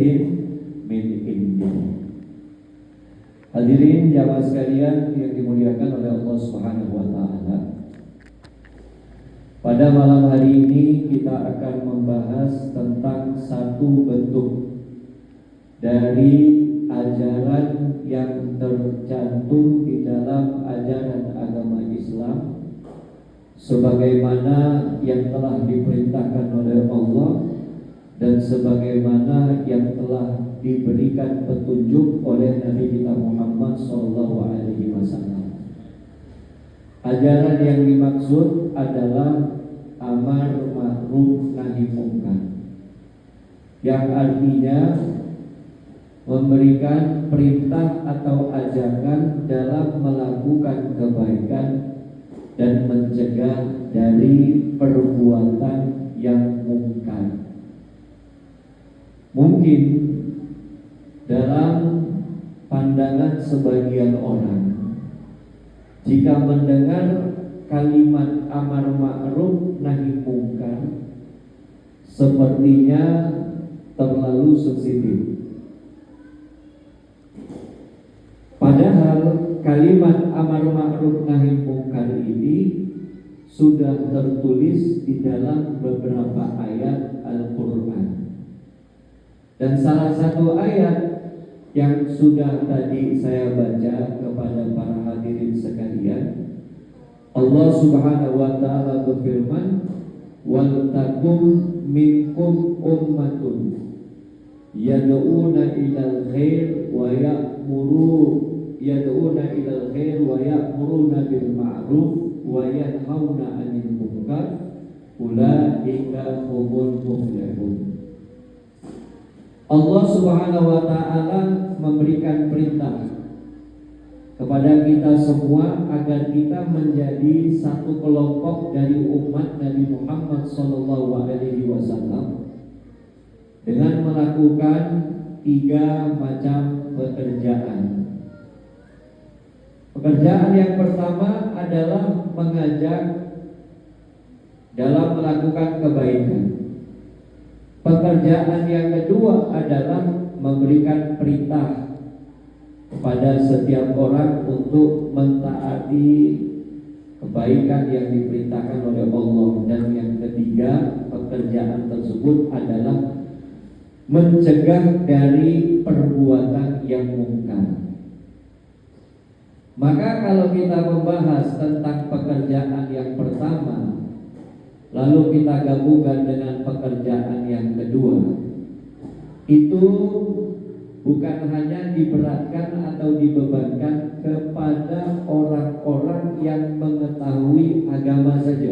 rahmatin min indih. Hadirin jamaah sekalian yang dimuliakan oleh Allah Subhanahu wa taala. Pada malam hari ini kita akan membahas tentang satu bentuk dari ajaran yang tercantum di dalam ajaran agama Islam, sebagaimana yang telah diperintahkan oleh Allah dan sebagaimana yang telah diberikan petunjuk oleh Nabi kita Muhammad SAW. Ajaran yang dimaksud adalah amar ma'ruf nahi munkar, yang artinya memberikan perintah atau ajakan dalam melakukan kebaikan dan mencegah dari perbuatan yang mungkar. Mungkin dalam pandangan sebagian orang, jika mendengar kalimat amar ma'ruf nahi munkar, sepertinya terlalu sensitif. Padahal kalimat amar ma'ruf nahi munkar ini sudah tertulis di dalam beberapa ayat Al-Quran. Dan salah satu ayat yang sudah tadi saya baca kepada para hadirin sekalian, Allah Subhanahu wa taala berfirman, "Wal takum minkum ummatun yad'una ilal khair wa ya'muruna bil ma'ruf wa yanhauna 'anil munkar ulaika humul muflihun." Allah Subhanahu wa taala memberikan perintah kepada kita semua agar kita menjadi satu kelompok dari umat Nabi Muhammad SAW dengan melakukan 3 macam pekerjaan. Pekerjaan yang pertama adalah mengajak dalam melakukan kebaikan. Pekerjaan yang kedua adalah memberikan perintah kepada setiap orang untuk mentaati kebaikan yang diperintahkan oleh Allah. Dan yang ketiga, pekerjaan tersebut adalah mencegah dari perbuatan yang mungkar. Maka kalau kita membahas tentang pekerjaan yang pertama, lalu kita gabungkan dengan pekerjaan yang kedua, itu bukan hanya diberatkan atau dibebankan kepada orang-orang yang mengetahui agama saja.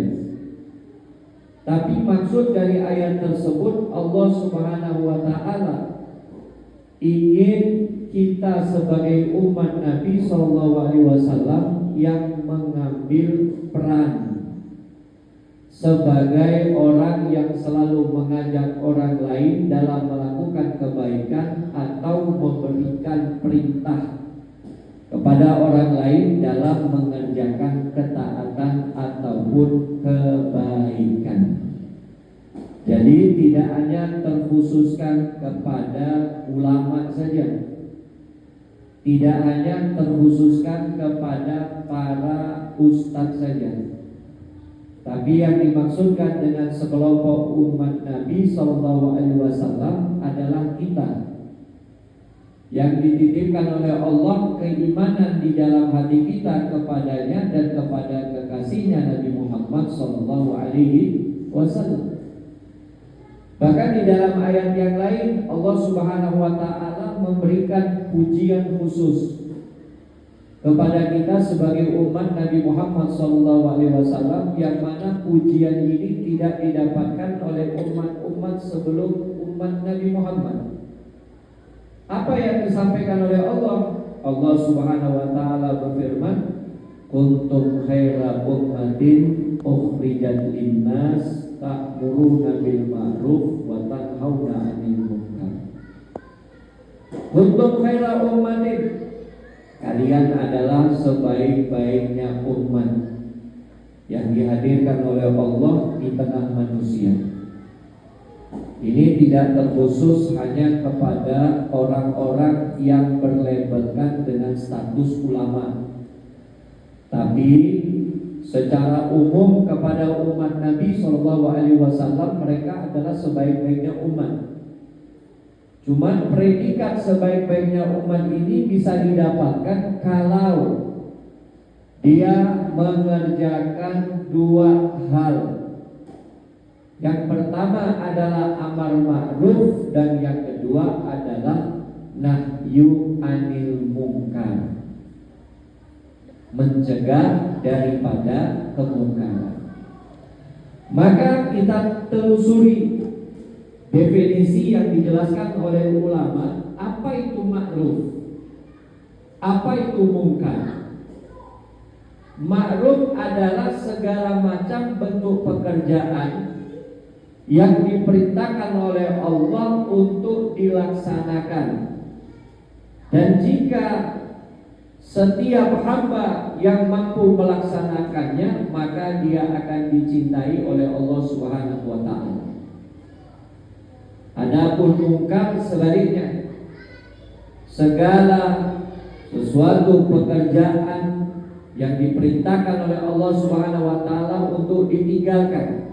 Tapi maksud dari ayat tersebut, Allah Subhanahu wa taala ingin kita sebagai umat Nabi SAW yang mengambil peran sebagai orang yang selalu mengajak orang lain dalam melakukan kebaikan atau memberikan perintah kepada orang lain dalam mengerjakan ketaatan ataupun kebaikan. Jadi tidak hanya terkhususkan kepada ulama saja, tidak hanya terkhususkan kepada para ustadz saja, tapi yang dimaksudkan dengan sekelompok umat Nabi SAW adalah kita, yang dititipkan oleh Allah keimanan di dalam hati kita kepadanya dan kepada kekasihnya Nabi Muhammad SAW. Bahkan di dalam ayat yang lain, Allah Subhanahu wa taala memberikan pujian khusus kepada kita sebagai umat Nabi Muhammad SAW, yang mana pujian ini tidak didapatkan oleh umat-umat sebelum umat Nabi Muhammad. Apa yang disampaikan oleh Allah? Allah Subhanahu wa taala berfirman, "Kuntum khaira ummatin ukhrijat linnas ta'muruna bil ma'ruf wa tanhauna 'anil munkar." Kuntum khaira ummatin, kalian adalah sebaik-baiknya umat yang dihadirkan oleh Allah di tengah manusia. Ini tidak terkhusus hanya kepada orang-orang yang berlabelkan dengan status ulama. Tapi secara umum kepada umat Nabi SAW mereka adalah sebaik-baiknya umat. Cuman predikat sebaik-baiknya umat ini bisa didapatkan kalau dia mengerjakan dua hal. Yang pertama adalah amar ma'ruf dan yang kedua adalah nahyu anil munkar, mencegah daripada kemungkaran. Maka kita telusuri definisi yang dijelaskan oleh ulama, apa itu ma'ruf, apa itu munkar. Ma'ruf adalah segala macam bentuk pekerjaan yang diperintahkan oleh Allah untuk dilaksanakan. Dan jika setiap hamba yang mampu melaksanakannya, maka dia akan dicintai oleh Allah Subhanahu wa ta'ala. Adapun munkar sebaliknya, segala sesuatu pekerjaan yang diperintahkan oleh Allah Subhanahu wa ta'ala untuk ditinggalkan.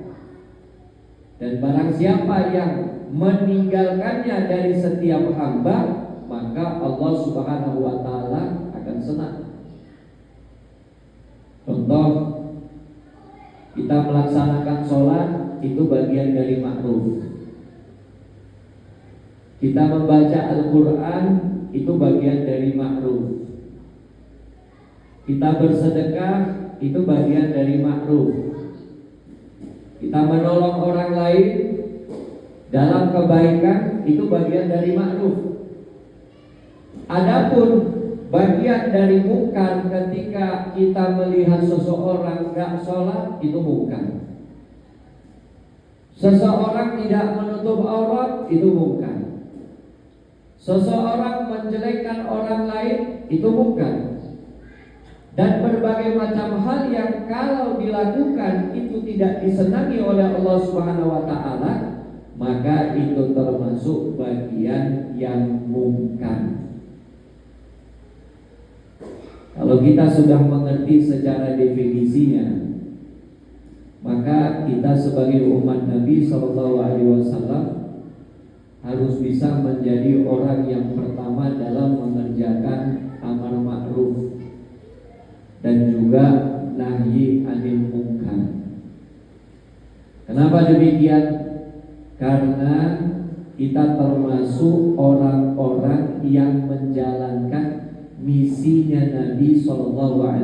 Dan barang siapa yang meninggalkannya dari setiap hamba, maka Allah Subhanahu wa ta'ala akan senang. Contoh, kita melaksanakan sholat, itu bagian dari ma'ruf. Kita membaca Al-Quran, itu bagian dari ma'ruf. Kita bersedekah, itu bagian dari ma'ruf. Kita menolong orang lain dalam kebaikan, itu bagian dari ma'ruf. Adapun bagian dari munkar, ketika kita melihat seseorang gak sholat, itu munkar. Seseorang tidak menutup aurat, itu munkar. Seseorang menjelekkan orang lain, itu munkar. Dan berbagai macam hal yang kalau dilakukan itu tidak disenangi oleh Allah Subhanahu wa ta'ala, maka itu termasuk bagian yang munkar. Kalau kita sudah mengerti secara definisinya, maka kita sebagai umat Nabi SAW harus bisa menjadi orang yang pertama dalam mengerjakan amar ma'ruf dan juga nahyi anil munkar. Kenapa demikian? Karena kita termasuk orang-orang yang menjalankan misinya Nabi SAW.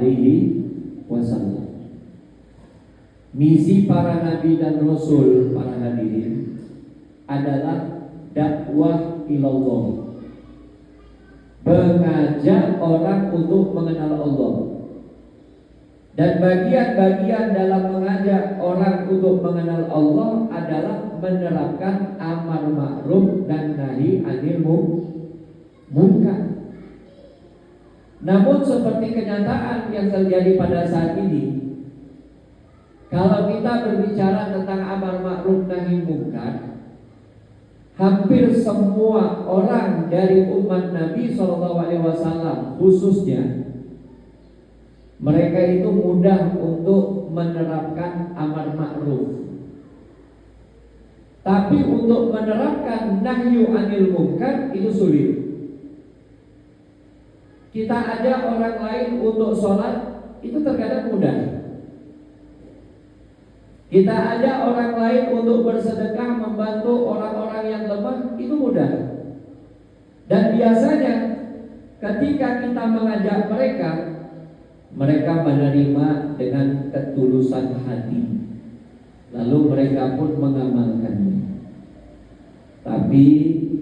Misi para nabi dan rasul, para hadirin, adalah dakwah ilallah, mengajak orang untuk mengenal Allah. Dan bagian-bagian dalam mengajak orang untuk mengenal Allah adalah menerapkan amar ma'ruf dan nahi anil munkar. Namun seperti kenyataan yang terjadi pada saat ini, kalau kita berbicara tentang amar ma'ruf nahi munkar, hampir semua orang dari umat Nabi SAW khususnya, mereka itu mudah untuk menerapkan amar ma'ruf. Tapi untuk menerapkan nahyu anil munkar itu sulit. Kita ajak orang lain untuk sholat, itu terkadang mudah. Kita ajak orang lain untuk bersedekah, membantu orang-orang yang lemah, itu mudah. Dan biasanya ketika kita mengajak mereka menerima dengan ketulusan hati, lalu mereka pun mengamalkannya. Tapi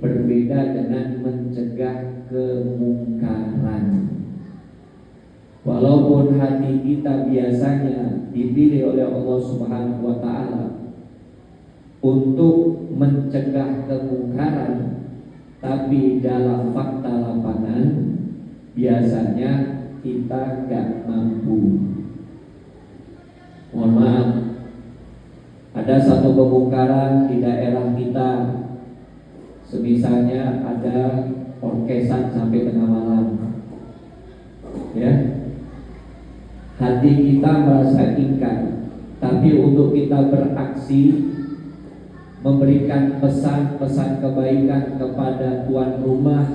berbeda dengan mencegah kemungkaran. Walaupun hati kita biasanya dipilih oleh Allah Subhanahu wa ta'ala untuk mencegah kemungkaran, tapi dalam fakta lapangan biasanya kita gak mampu. Mohon maaf, ada satu kemungkaran di daerah kita, semisalnya ada orkesan sampai tengah malam. Ya, hati kita merasa ingkar, tapi untuk kita beraksi memberikan pesan-pesan kebaikan kepada tuan rumah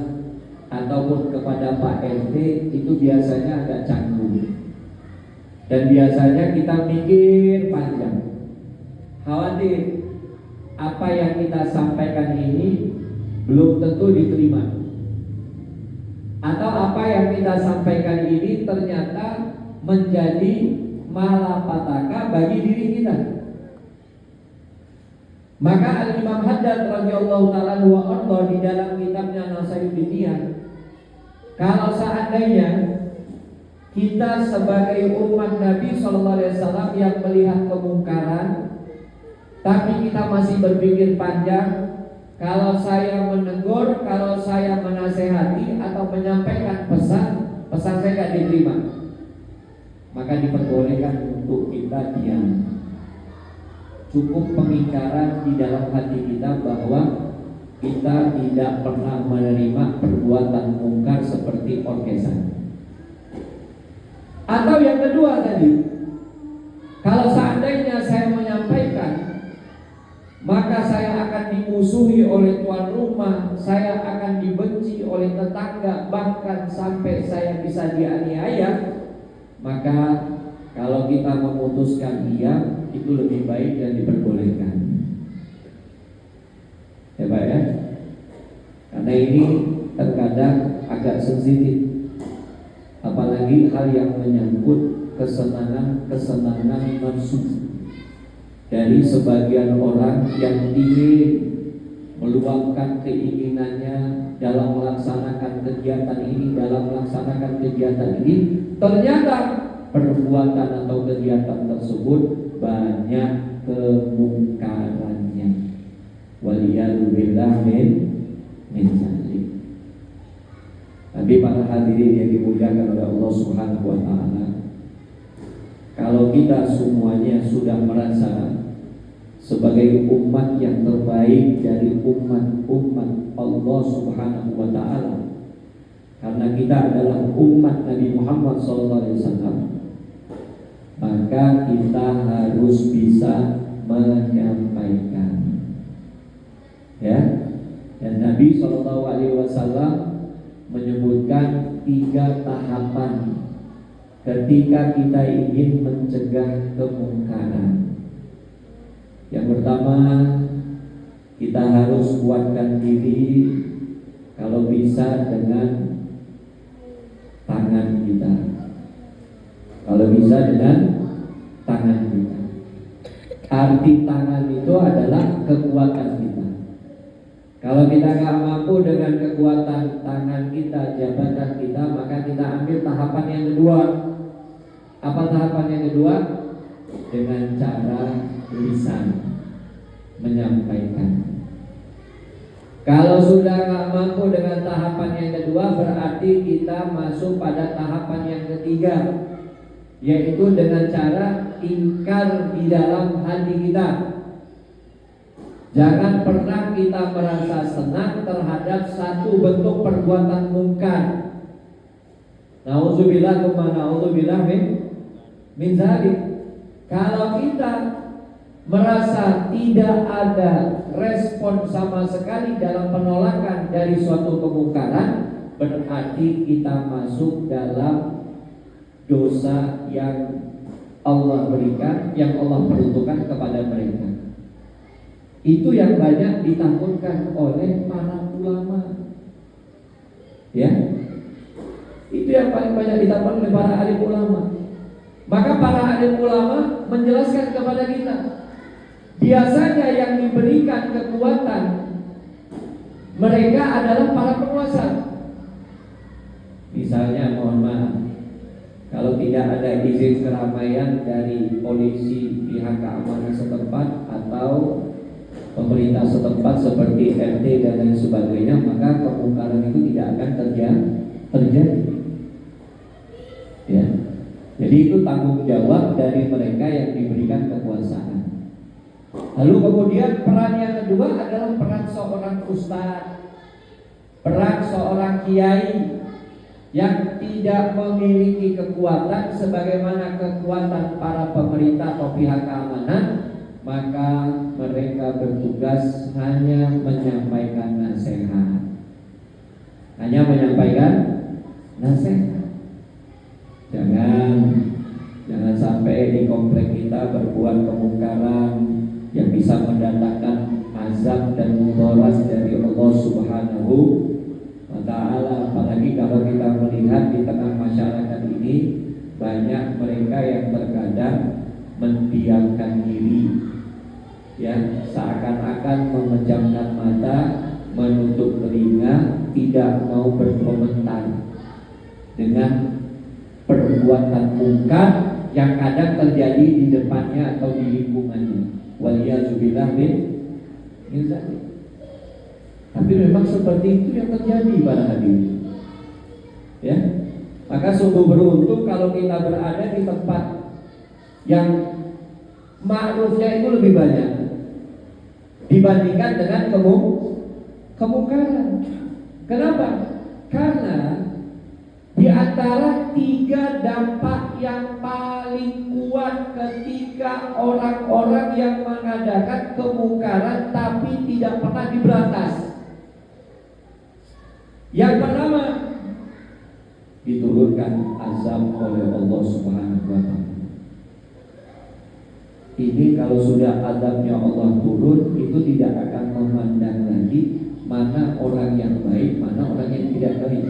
ataupun kepada Pak RT itu biasanya agak canggung. Dan biasanya kita mikir panjang, khawatir apa yang kita sampaikan ini belum tentu diterima, atau apa yang kita sampaikan ini ternyata menjadi malapetaka bagi diri kita. Maka Al-Imam Haddad radhiyallahu taala di dalam kitabnya Nasaihuddin Niyyah, kalau seandainya kita sebagai umat Nabi sallallahu alaihi wasallam yang melihat kemungkaran, tapi kita masih berpikir panjang, kalau saya menegur, kalau saya menasehati atau menyampaikan pesan saya tidak diterima, maka diperbolehkan untuk kita diam. Cukup pengingkaran di dalam hati kita bahwa kita tidak pernah menerima perbuatan mungkar seperti orkesan. Atau yang kedua tadi, kalau seandainya saya menyampaikan, maka saya akan dimusuhi oleh tuan rumah, saya akan dibenci oleh tetangga, bahkan sampai saya bisa dianiaya. Maka kalau kita memutuskan diam, itu lebih baik dan diperbolehkan. Ya Pak ya, karena ini terkadang agak sensitif, apalagi hal yang menyangkut kesenangan nafsu dari sebagian orang yang ingin meluangkan keinginannya dalam melaksanakan kegiatan ini, ternyata perbuatan atau kegiatan tersebut banyak kemungkarannya. Waliyadzubillah min dzalik. Tapi para hadirin yang dimuliakan oleh Allah Subhanahu wa taala, kalau kita semuanya sudah merasa sebagai umat yang terbaik dari umat Allah Subhanahu wa taala, karena kita adalah umat Nabi Muhammad SAW, maka kita harus bisa menyampaikan. Ya, dan Nabi SAW menyebutkan 3 tahapan ketika kita ingin mencegah kemungkaran. Yang pertama, kita harus kuatkan diri, kalau bisa dengan tangan kita. Kalau bisa dengan tangan kita. Arti tangan itu adalah kekuatan kita. Kalau kita nggak mampu dengan kekuatan tangan kita, jabatan kita, maka kita ambil tahapan yang kedua. Apa tahapan yang kedua? Dengan cara lisan menyampaikan. Kalau sudah nggak mampu dengan tahapan yang kedua, berarti kita masuk pada tahapan yang ketiga, yaitu dengan cara ingkar di dalam hati kita. Jangan pernah kita merasa senang terhadap satu bentuk perbuatan mungkar. Nauzubillah min dzalik. Kalau kita merasa tidak ada respon sama sekali dalam penolakan dari suatu kemungkaran, berarti kita masuk dalam dosa yang Allah berikan, yang Allah peruntukkan kepada mereka. Itu yang banyak ditakutkan oleh para ulama. Ya, itu yang paling banyak ditakutkan oleh para alim ulama. Maka para alim ulama menjelaskan kepada kita, biasanya yang diberikan kekuatan mereka adalah para penguasa. Misalnya, mohon maaf, kalau tidak ada izin keramaian dari polisi, pihak keamanan setempat atau pemerintah setempat seperti RT dan lain sebagainya, maka kemungkaran itu tidak akan terjadi. Ya. Jadi itu tanggung jawab dari mereka yang diberikan kekuasaan. Lalu kemudian peran yang kedua adalah peran seorang ustaz, peran seorang kiai yang tidak memiliki kekuatan sebagaimana kekuatan para pemerintah atau pihak keamanan, maka mereka bertugas hanya menyampaikan nasihat. Hanya menyampaikan nasihat. Jangan sampai di komplek kita berbuat kemungkaran yang bisa mendatangkan azab dan mudarat dari Allah Subhanahu wa ta'ala. Apalagi kalau kita melihat di tengah masyarakat ini banyak mereka yang terkadang mendiamkan diri, ya, seakan-akan memejamkan mata, menutup telinga, tidak mau berkomentar dengan perbuatan mungkar yang kadang terjadi di depannya atau di lingkungannya. Waliyazubillah min zalik. Tapi memang seperti itu yang terjadi pada hadirin. Ya, maka sungguh beruntung kalau kita berada di tempat yang ma'rufnya itu lebih banyak dibandingkan dengan kemungkaran. Kenapa? Karena di antara 3 dampak yang paling kuat ketika orang-orang yang mengadakan kemungkaran tapi tidak pernah diberantas. Yang pertama, diturunkan azab oleh Allah Subhanahu wa ta'ala. Ini kalau sudah azabnya Allah turun, itu tidak akan memandang lagi mana orang yang baik, mana orang yang tidak baik.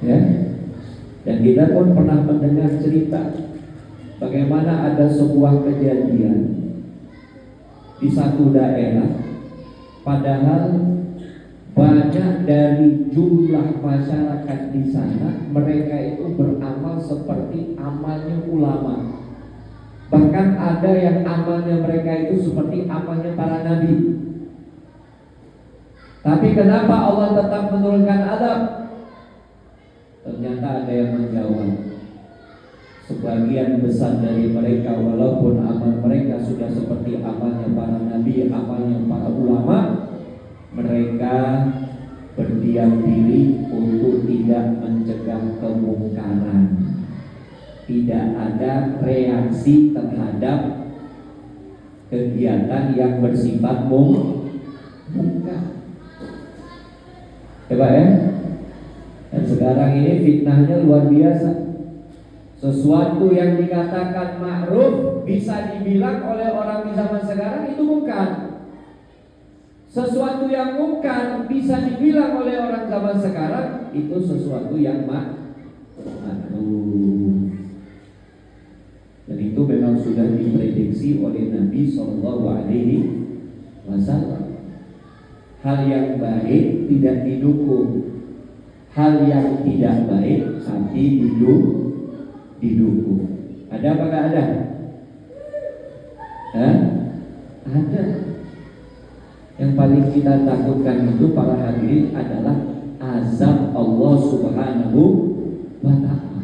Ya, dan kita pun pernah mendengar cerita bagaimana ada sebuah kejadian di satu daerah, padahal banyak dari jumlah masyarakat di sana mereka itu beramal seperti amalnya ulama. Bahkan ada yang amalnya mereka itu seperti amalnya para nabi. Tapi kenapa Allah tetap menurunkan azab? Ternyata ada yang menjawab, sebagian besar dari mereka walaupun amal mereka sudah seperti amalnya para nabi, amalnya para ulama, mereka berdiam diri untuk tidak mencegah kemungkaran. Tidak ada reaksi terhadap kegiatan yang bersifat mungkar. Coba ya. Dan sekarang ini fitnahnya luar biasa. Sesuatu yang dikatakan ma'ruf bisa dibilang oleh orang di zaman sekarang itu mungkar. Sesuatu yang mungkar bisa dibilang oleh orang zaman sekarang itu sesuatu yang ma'ruf. Dan itu memang sudah diprediksi oleh Nabi SAW. Hal yang baik tidak didukung, hal yang tidak baik tapi didukung. Ada apa nggak ada? Ada. Yang paling kita takutkan itu para hadirin adalah azab Allah Subhanahu wa ta'ala.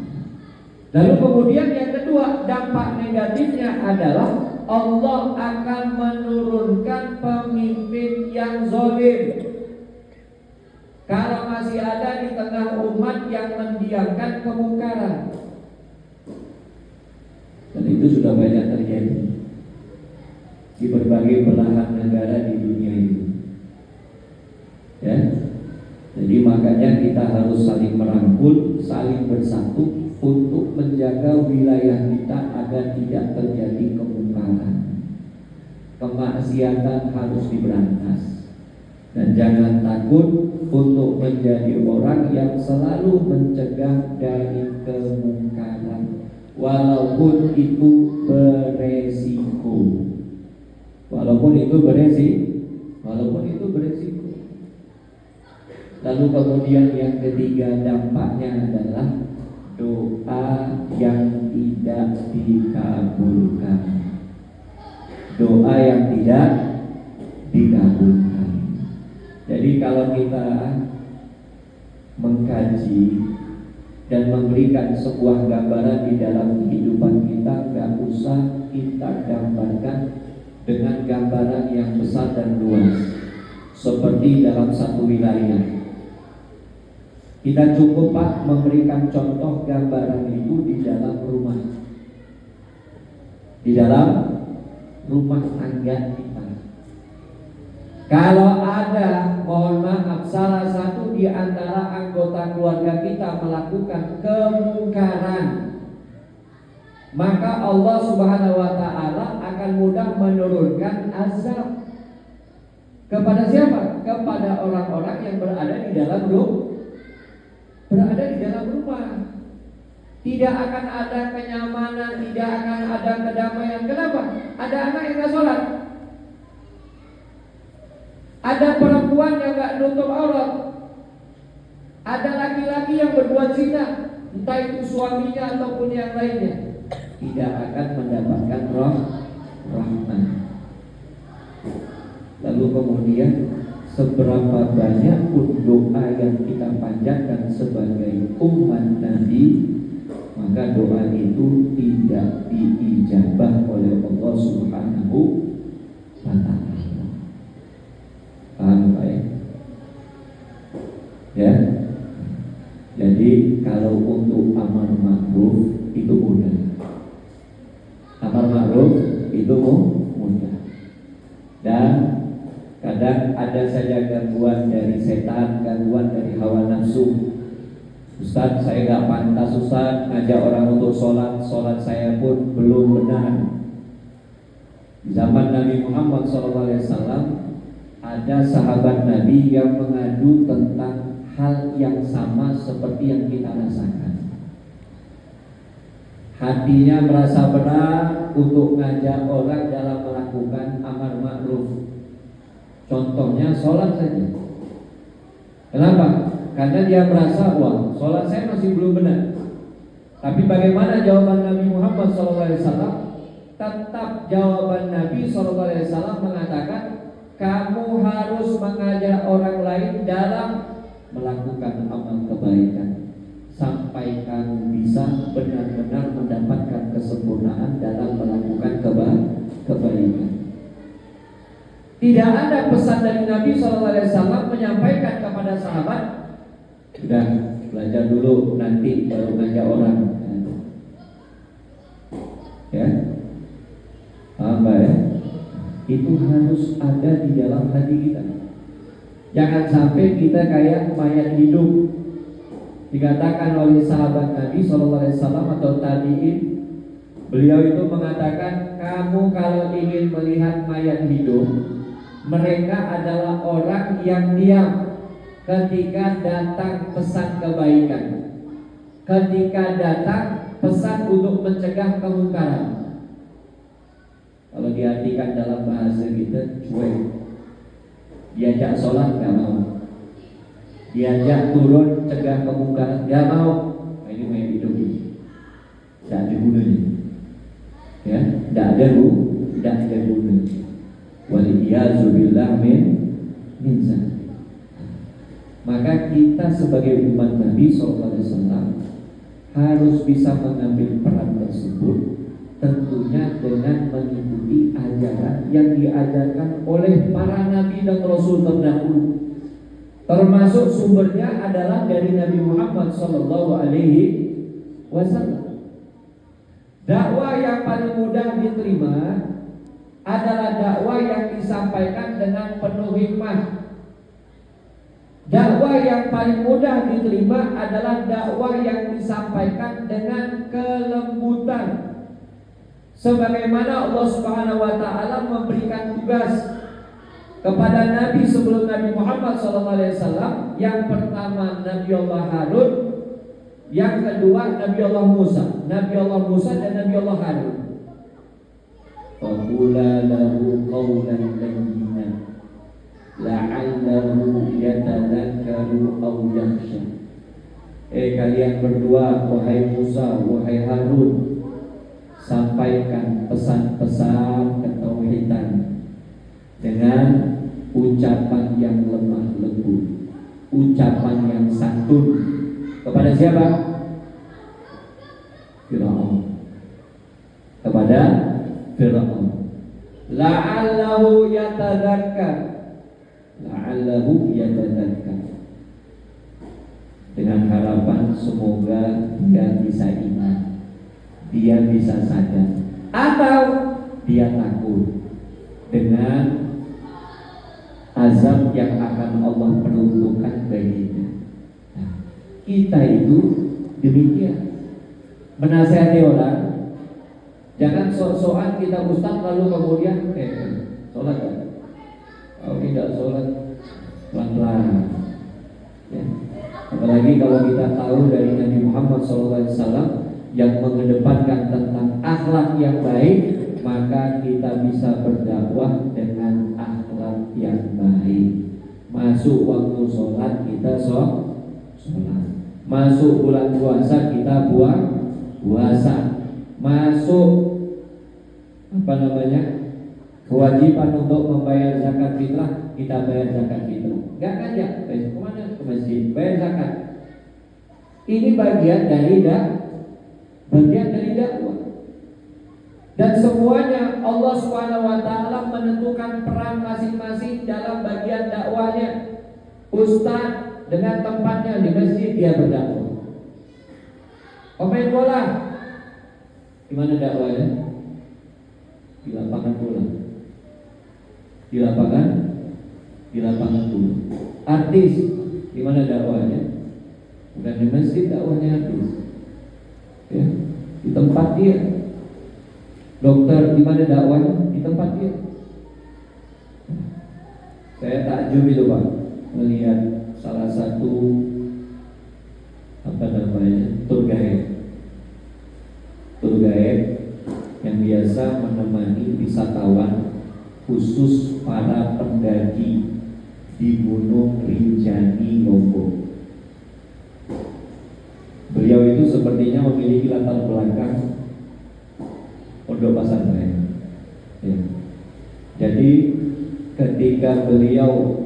Lalu kemudian yang kedua, dampak negatifnya adalah Allah akan menurunkan pemimpin yang zalim. Kalau masih ada di tengah umat yang mendiamkan kemungkaran. Dan itu sudah banyak terjadi di berbagai belahan negara di dunia ini. Ya. Jadi makanya kita harus saling merangkul, saling bersatu untuk menjaga wilayah kita agar tidak terjadi kemungkaran. Kemaksiatan harus diberantas. Dan jangan takut untuk menjadi orang yang selalu mencegah dari kemungkaran, walaupun itu beresiko. Walaupun itu beresiko. Lalu kemudian yang ketiga dampaknya adalah doa yang tidak dikabulkan. Doa yang tidak dikabulkan. Jadi kalau kita mengkaji dan memberikan sebuah gambaran di dalam kehidupan kita, gak usah kita gambarkan dengan gambaran yang besar dan luas seperti dalam satu wilayah. Kita cukup Pak memberikan contoh gambaran itu di dalam rumah, di dalam rumah tangga kita. Kalau ada, mohon maaf, salah satu di antara anggota keluarga kita melakukan kemungkaran, maka Allah Subhanahu wa Ta'ala akan mudah menurunkan azab. Kepada siapa? Kepada orang-orang yang berada di dalam rumah. Tidak akan ada kenyamanan, tidak akan ada kedamaian. Kenapa? Ada anak yang gak sholat, ada perempuan yang gak nutup aurat, ada laki-laki yang berbuat zina, entah itu suaminya ataupun yang lainnya. Tidak akan mendapatkan rahmat. Lalu kemudian seberapa banyak pun doa yang kita panjatkan sebagai umat Nabi, maka doa itu tidak diijabah oleh Allah Subhanahu wa Ta'ala. Paham Pak ya? Ya. Jadi kalau untuk amar ma'ruf itu mudah. Amar ma'ruf itu mudah. Dan kadang ada saja gangguan dari setan, gangguan dari hawa nafsu. Ustaz, saya gak pantas Ustaz ngajak orang untuk sholat saya pun belum benar. Di zaman Nabi Muhammad SAW ada sahabat Nabi yang mengadu tentang hal yang sama seperti yang kita rasakan. Hatinya merasa berat untuk ngajak orang dalam melakukan amar ma'ruf. Contohnya sholat saja. Kenapa? Karena dia merasa, wah, sholat saya masih belum benar. Tapi bagaimana jawaban Nabi Muhammad SAW? Tetap jawaban Nabi SAW mengatakan, kamu harus mengajak orang lain dalam melakukan amal kebaikan sampai kamu bisa benar-benar mendapatkan kesempurnaan dalam melakukan kebaikan. Tidak ada pesan dari Nabi SAW menyampaikan kepada sahabat, sudah belajar dulu nanti baru ngajak orang. Ya, apa ya? Itu harus ada di dalam hati kita. Jangan sampai kita kayak mayat hidup. Dikatakan oleh sahabat Nabi SAW atau tabi'in, beliau itu mengatakan, kamu kalau ingin melihat mayat hidup, mereka adalah orang yang diam ketika datang pesan kebaikan, ketika datang pesan untuk mencegah kemungkaran. Kalau diartikan dalam bahasa kita, cuek. Diajak sholat gak mau, diajak turun cegah kemungkaran gak mau. Nah, ini mayat hidup ini, tidak ada gunanya. Ya, tidak ada gunanya. Waliyahzubillah min zalik. Maka kita sebagai umat Nabi SAW harus bisa mengambil peran tersebut, tentunya dengan mengikuti ajaran yang diajarkan oleh para Nabi dan Rasul terdahulu. Termasuk sumbernya adalah dari Nabi Muhammad SAW. Dakwah yang paling mudah diterima adalah dakwah yang disampaikan dengan penuh hikmah. Dakwah yang paling mudah diterima adalah dakwah yang disampaikan dengan kelembutan. Sebagaimana Allah Subhanahu wa Ta'ala memberikan tugas kepada Nabi sebelum Nabi Muhammad SAW. Yang pertama Nabi Allah Harun, yang kedua Nabi Allah Musa. Nabi Allah Musa dan Nabi Allah Harun. Faqula lahu qawlan layyinan la'allahu yatadhakkaru aw yakhsha. Kalian berdua, wahai Musa, wahai Harun, sampaikan pesan-pesan ketauhidan dengan ucapan yang lemah lembut, ucapan yang santun. Kepada siapa? Fir'aun. Kepada Fir'aun. La'allahu yatadzakkar. La'allahu yatadzakkar. Dengan semoga dia bisa ingat, dia bisa sadar, atau dia takut dengan azab yang akan Allah peruntukkan baginya. Nah, kita itu demikian menasihati orang. Jangan sok-sokan kita ustaz lalu kemudian sholat kan? Kalau tidak sholat pelan-pelan. Ya. Apalagi kalau kita tahu dari Nabi Muhammad SAW yang mengedepankan tentang akhlak yang baik, maka kita bisa berdakwah dengan akhlak yang baik. Masuk waktu sholat kita sholat, masuk bulan puasa kita buang puasa, masuk kewajiban untuk membayar zakat fitrah kita bayar zakat fitrah. Enggak kan ya? Kemana? Ke masjid bayar zakat. Ini bagian dari dakwah. Dan semuanya Allah Subhanahu wa taala menentukan peran masing-masing dalam bagian dakwahnya. Ustaz dengan tempatnya di masjid dia berdakwah. Pemain bola di mana dakwahnya? Di lapangan bola. Di lapangan bola. Artis di mana dakwahnya? Bukan di masjid dakwahnya artis. Ya, di tempat dia. Dokter di mana dakwahnya? Di tempat dia. Saya takjub itu Pak, melihat salah satu tour guide yang biasa menemani wisatawan, khusus para pendaki di Gunung Rinjani Lombok. Beliau itu sepertinya memiliki latar belakang pondok pesantren. Ya. Jadi ketika beliau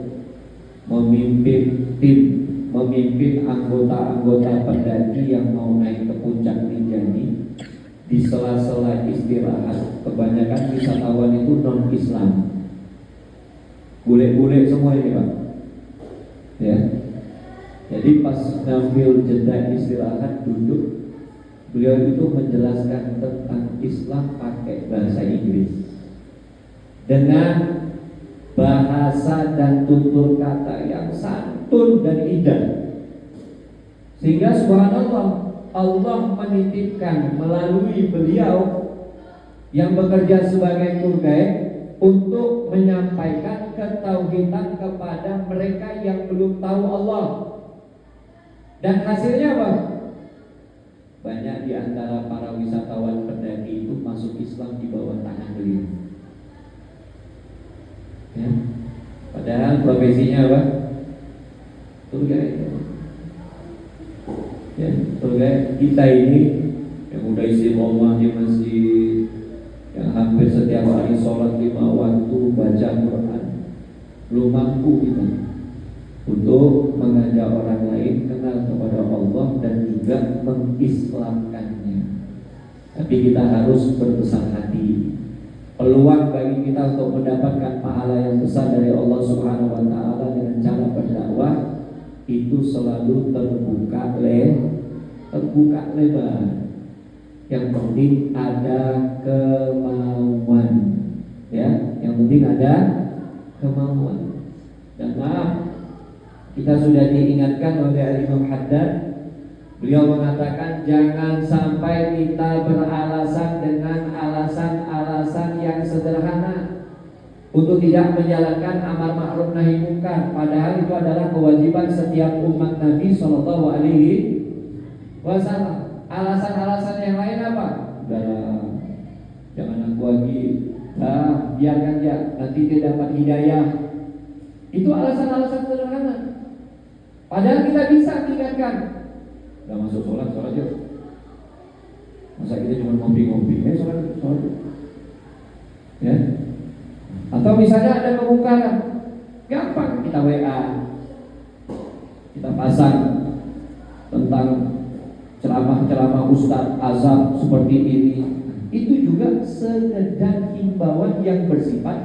memimpin anggota-anggota pendaki yang mau naik ke puncak Rinjani, di sela-sela istirahat, kebanyakan wisatawan itu non-Islam, bule-bule semua ini Pak. Ya. Jadi pas ngambil jeda istirahat duduk, beliau itu menjelaskan tentang Islam pakai bahasa Inggris dengan bahasa dan tutur kata yang santun dan indah, sehingga subhanallah Allah menitipkan melalui beliau yang bekerja sebagai tour guide untuk menyampaikan ketauhidan kepada mereka yang belum tahu Allah. Dan hasilnya apa? Banyak di antara para wisatawan pendaki itu masuk Islam di bawah tangan beliau. Ya. Padahal profesinya apa? Tour guide. Ya, tour guide kita ini yang udah istiqomah di masjid, yang hampir setiap hari sholat 5 waktu, baca Quran, belum mampu kita untuk mengajak orang lain kenal kepada Allah dan juga mengislamkannya. Tapi kita harus berbesar hati. Peluang bagi kita untuk mendapatkan pahala yang besar dari Allah Subhanahu wa taala dengan cara berdakwah itu selalu terbuka lebar. Yang penting ada kemauan. Ya, yang penting ada kemauan. Dan maaf, kita sudah diingatkan oleh Imam Haddad. Beliau mengatakan jangan sampai kita beralasan dengan alasan-alasan yang sederhana untuk tidak menjalankan amar ma'ruf nahi munkar, padahal itu adalah kewajiban setiap umat Nabi Shallallahu Alaihi Wasallam. Alasan-alasan yang lain apa? Jangan aku lagi, biarkan dia, nanti dia dapat hidayah. Itu alasan-alasan sederhana. Padahal kita bisa tingkatkan. Gak masuk sholat yuk. Masa kita cuma ngopi-ngopi, sholat. Ya. Atau misalnya ada kemungkaran, gampang kita WA, kita pasang tentang ceramah-ceramah Ustadz azab seperti ini. Itu juga sekedar himbauan yang bersifat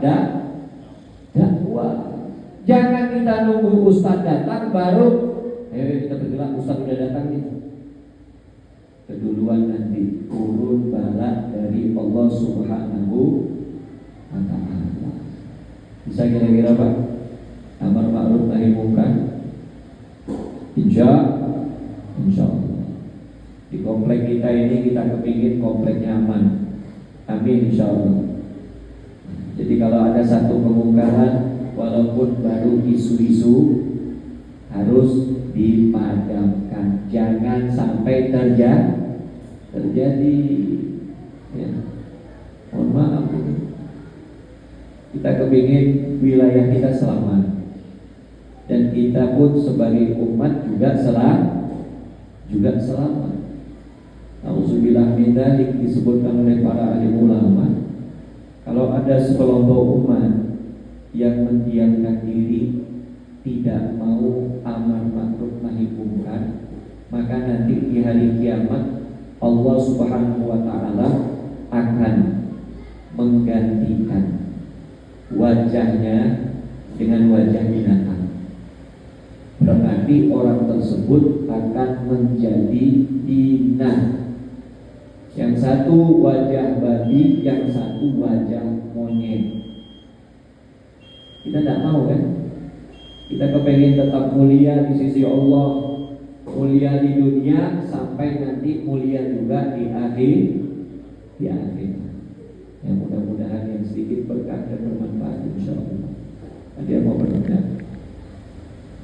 dakwah. Jangan kita nunggu Ustadz datang baru kita bergerak, Ustadz udah datang nih. keduluan nanti turun bala dari Allah Subhanahu wa ta'ala. Bisa kira-kira Pak? Amar ma'ruf nahi munkar. Insya Allah. Di komplek kita ini kita kepingin kompleknya aman. Amin insya Allah. Jadi kalau ada satu kemungkaran, walaupun baru isu-isu, harus dipadamkan. Jangan sampai terjadi. Ya. Mohon maaf. Kita kepingin wilayah kita selamat, dan kita pun sebagai umat juga selamat. Auzubillah min dzalik, disebutkan oleh para alim ulama, kalau ada sekelompok umat yang mendiamkan diri, tidak mau amar ma'ruf nahi munkar, maka nanti di hari kiamat Allah Subhanahu wa ta'ala akan menggantikan wajahnya dengan wajah binatang. Berarti orang tersebut akan menjadi hina. Yang satu wajah babi, yang satu wajah monyet. Kita tidak mau kan? Kita kepengen tetap mulia di sisi Allah, mulia di dunia, sampai nanti mulia juga di akhir. Yang mudah-mudahan yang sedikit berkah dan bermanfaat insyaallah. Ada yang mau bertanya?